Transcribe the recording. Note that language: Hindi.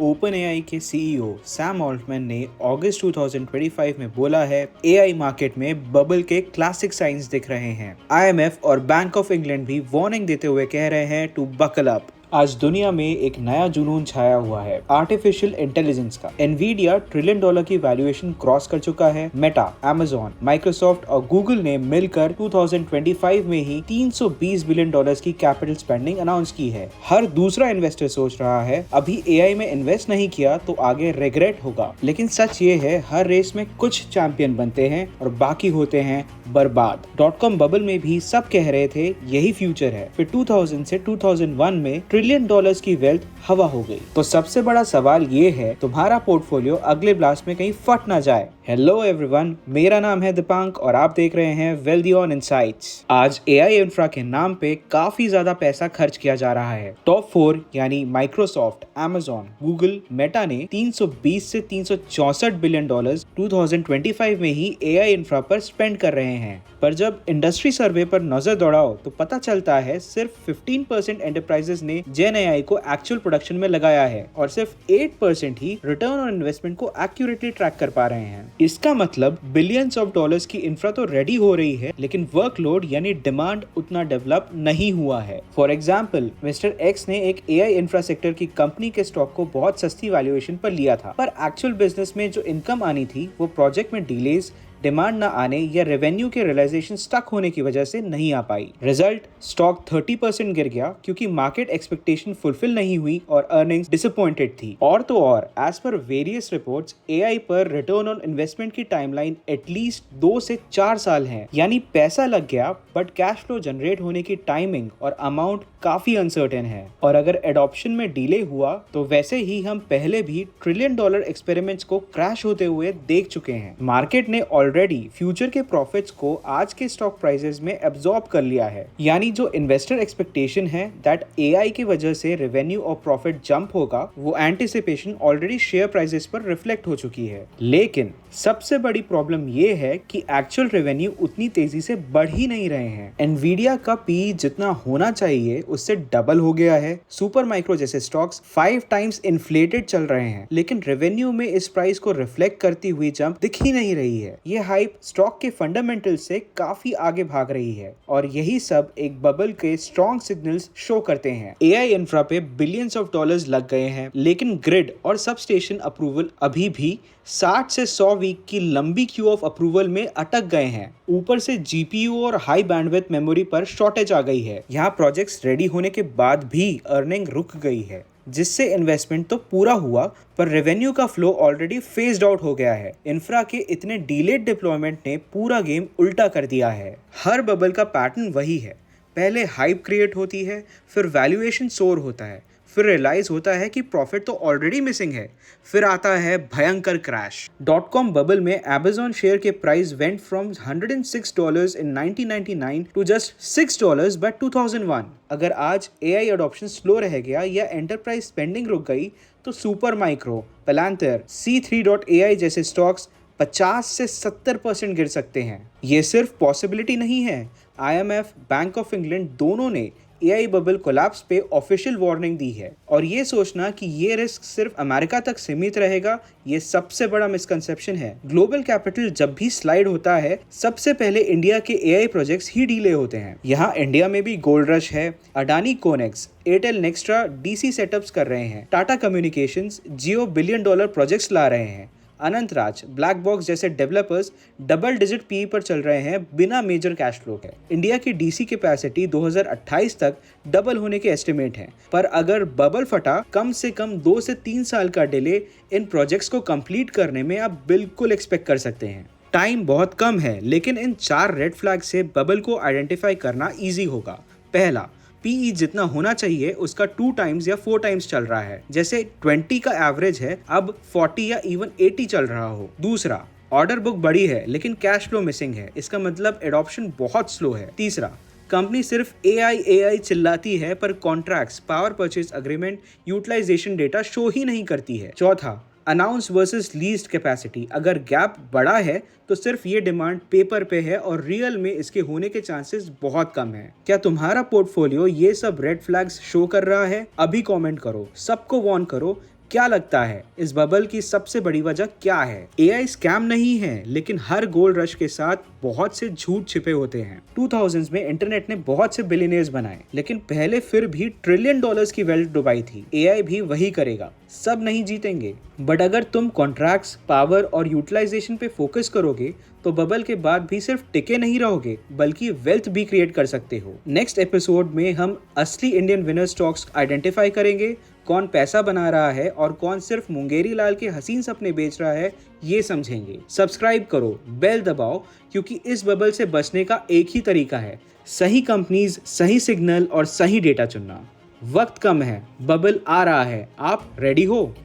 ओपन एआई के सीईओ सैम ऑल्टमैन ने अगस्त 2025 में बोला है एआई मार्केट में बबल के क्लासिक साइंस दिख रहे हैं। आईएमएफ और बैंक ऑफ इंग्लैंड भी वार्निंग देते हुए कह रहे हैं टू बकल अप। आज दुनिया में एक नया जुनून छाया हुआ है आर्टिफिशियल इंटेलिजेंस का। एनवीडिया $1 ट्रिलियन की वैल्यूएशन क्रॉस कर चुका है। मेटा, अमेजॉन, माइक्रोसॉफ्ट और गूगल ने मिलकर 2025 में ही $320 बिलियन की कैपिटल स्पेंडिंग अनाउंस की है। हर दूसरा इन्वेस्टर सोच रहा है अभी एआई में इन्वेस्ट नहीं किया तो आगे रिग्रेट होगा, लेकिन सच ये है हर रेस में कुछ चैंपियन बनते हैं और बाकी होते हैं बर्बाद। .com बबल में भी सब कह रहे थे यही फ्यूचर है। फिर 2000 से 2001 में $1 ट्रिलियन की वेल्थ हवा हो गई। तो सबसे बड़ा सवाल ये है तुम्हारा पोर्टफोलियो अगले ब्लास्ट में कहीं फट ना जाए। हेलो एवरीवन, मेरा नाम है दीपांक और आप देख रहे हैं वेल्दी ऑन इनसाइट्स। आज एआई इंफ्रा के नाम पे काफी ज्यादा पैसा खर्च किया जा रहा है। टॉप 4 यानी माइक्रोसॉफ्ट, अमेजॉन, गूगल, मेटा ने 320 से 364 बिलियन डॉलर्स 2025 में ही एआई इंफ्रा पर स्पेंड कर रहे हैं। पर जब इंडस्ट्री सर्वे पर नजर दौड़ाओ तो पता चलता है सिर्फ 15% एंटरप्राइजेस ने जेन एआई को एक्चुअल प्रोडक्शन में लगाया है और सिर्फ 8% ही रिटर्न ऑन इन्वेस्टमेंट को एक्यूरेटली ट्रैक कर पा रहे हैं। इसका मतलब बिलियंस ऑफ डॉलर्स की इंफ्रा तो रेडी हो रही है, लेकिन वर्कलोड यानी डिमांड उतना डेवलप नहीं हुआ है। फॉर एग्जाम्पल, मिस्टर एक्स ने एक एआई इंफ्रा सेक्टर की कंपनी के स्टॉक को बहुत सस्ती वैल्यूएशन पर लिया था, पर एक्चुअल बिजनेस में जो इनकम आनी थी वो प्रोजेक्ट में डिलेज, डिमांड न आने या रेवेन्यू के रियलाइजेशन स्टक होने की वजह से नहीं आ पाई। रिजल्ट, स्टॉक 30% गिर गया क्योंकि मार्केट एक्सपेक्टेशन फुलफिल नहीं हुई और अर्निंग्स डिसअपॉइंटेड थी। और तो और एज पर वेरियस रिपोर्ट्स एआई पर रिटर्न ऑन इन्वेस्टमेंट की टाइमलाइन एटलीस्ट 2 से 4 साल है। यानी पैसा लग गया बट कैश फ्लो जनरेट होने की टाइमिंग और अमाउंट काफी अनसर्टेन है। और अगर एडॉप्शन में डिले हुआ तो वैसे ही हम पहले भी $1 ट्रिलियन एक्सपेरिमेंट्स को क्रैश होते हुए देख चुके हैं। मार्केट ने ऑलरेडी फ्यूचर के प्रॉफिट्स को आज के स्टॉक प्राइसेस में एब्जॉर्ब कर लिया है। यानी जो इन्वेस्टर एक्सपेक्टेशन है दैट एआई की वजह से रेवेन्यू और प्रॉफिट जंप होगा, वो एंटिसिपेशन ऑलरेडी शेयर प्राइसेस पर रिफ्लेक्ट हो चुकी है। लेकिन सबसे बड़ी प्रॉब्लम ये है कि एक्चुअल रेवेन्यू उतनी तेजी से बढ़ ही नहीं रहे हैं। एनवीडिया का पी जितना होना चाहिए उससे डबल हो गया है। सुपर माइक्रो जैसे स्टॉक्स 5 टाइम्स इन्फ्लेटेड चल रहे हैं, लेकिन रेवेन्यू में इस प्राइस को रिफ्लेक्ट करती हुई जंप दिख ही नहीं रही है। ये हाइप स्टॉक के फंडामेंटल से काफी आगे भाग रही है और यही सब एक बबल के स्ट्रॉन्ग सिग्नल्स शो करते हैं। एआई इंफ्रा पे बिलियंस ऑफ डॉलर्स लग गए हैं, लेकिन ग्रिड और सब स्टेशन अप्रूवल अभी भी 60 से 100 वीक की लंबी क्यू ऑफ अप्रूवल में अटक गए हैं। ऊपर से जीपीयू और हाई बैंडविड्थ मेमोरी पर शॉर्टेज आ गई है। यहाँ प्रोजेक्ट्स रेडी होने के बाद भी अर्निंग रुक गई है, जिससे इन्वेस्टमेंट तो पूरा हुआ पर रेवेन्यू का फ्लो ऑलरेडी फेज्ड आउट हो गया है। इंफ्रा के इतने डिलेड डिप्लॉयमेंट ने पूरा गेम उल्टा कर दिया है। हर बबल का पैटर्न वही है, पहले हाइप क्रिएट होती है, फिर वैल्यूएशन सोर होता है, फिर रियलाइज होता है कि प्रॉफिट तो ऑलरेडी मिसिंग है, फिर आता है भयंकर क्रैश। .com बबल में Amazon शेयर के price went from $106 in 1999 to just $6 by 2001। अगर आज एआई अडॉप्शन स्लो रह गया या एंटरप्राइज स्पेंडिंग रुक गई तो सुपर माइक्रो, पेलांथर, C3.ai जैसे स्टॉक्स 50 से 70% गिर सकते हैं। ये सिर्फ पॉसिबिलिटी नहीं है, आईएमएफ, बैंक ऑफ इंग्लैंड दोनों ने एआई बबल कोलैप्स पे ऑफिशियल वार्निंग दी है। और ये सोचना कि ये रिस्क सिर्फ अमेरिका तक सीमित रहेगा, ये सबसे बड़ा मिसकंसेप्शन है। ग्लोबल कैपिटल जब भी स्लाइड होता है सबसे पहले इंडिया के एआई प्रोजेक्ट्स ही डीले होते हैं। यहाँ इंडिया में भी गोल्ड रश है। Adani Connex, Airtel Nxtra DC setups कर रहे हैं। Tata communications Jio $1 billion projects ला रहे हैं। अनंत राज, ब्लैक बॉक्स जैसे डेवलपर्स डबल डिजिट पी पर चल रहे हैं बिना मेजर कैश फ्लो के। इंडिया की डीसी कैपेसिटी 2028 तक डबल होने के एस्टिमेट हैं, पर अगर बबल फटा कम से कम 2 से 3 साल का डिले इन प्रोजेक्ट्स को कंप्लीट करने में आप बिल्कुल एक्सपेक्ट कर सकते हैं। टाइम बहुत कम है, लेकिन इन 4 रेड फ्लैग से बबल को आइडेंटिफाई करना ईजी होगा। पहला, पीई जितना होना चाहिए उसका 2 टाइम्स या 4 टाइम्स चल रहा है, जैसे 20 का एवरेज है अब 40 या इवन 80 चल रहा हो। दूसरा, ऑर्डर बुक बड़ी है लेकिन कैश फ्लो मिसिंग है, इसका मतलब एडॉप्शन बहुत स्लो है। तीसरा, कंपनी सिर्फ एआई चिल्लाती है पर contracts, power purchase agreement, utilization data show ही नहीं करती है। चौथा, अनाउंस वर्सेस लीज्ड कैपेसिटी, अगर गैप बड़ा है तो सिर्फ ये डिमांड पेपर पे है और रियल में इसके होने के चांसेस बहुत कम है। क्या तुम्हारा पोर्टफोलियो ये सब रेड फ्लैग्स शो कर रहा है? अभी कमेंट करो, सबको वार्न करो, क्या लगता है इस बबल की सबसे बड़ी वजह क्या है? एआई स्कैम नहीं है, लेकिन हर गोल्ड रश के साथ बहुत से झूठ छिपे होते हैं। 2000s में इंटरनेट ने बहुत से बिलियनियर्स बनाए, लेकिन पहले फिर भी ट्रिलियन डॉलर्स की वेल्थ डुबाई थी। एआई भी वही करेगा। सब नहीं जीतेंगे, बट अगर तुम कॉन्ट्रैक्ट्स, पावर और यूटिलाइजेशन पे फोकस करोगे तो बबल के बाद भी सिर्फ टिके नहीं रहोगे, बल्कि वेल्थ भी क्रिएट कर सकते हो। नेक्स्ट एपिसोड में हम असली इंडियन विनर स्टॉक्स आइडेंटिफाई करेंगे, कौन पैसा बना रहा है और कौन सिर्फ मुंगेरी लाल के हसीन सपने बेच रहा है, ये समझेंगे। सब्सक्राइब करो, बेल दबाओ, क्योंकि इस बबल से बचने का एक ही तरीका है, सही कंपनीज, सही सिग्नल और सही डेटा चुनना। वक्त कम है, बबल आ रहा है, आप रेडी हो?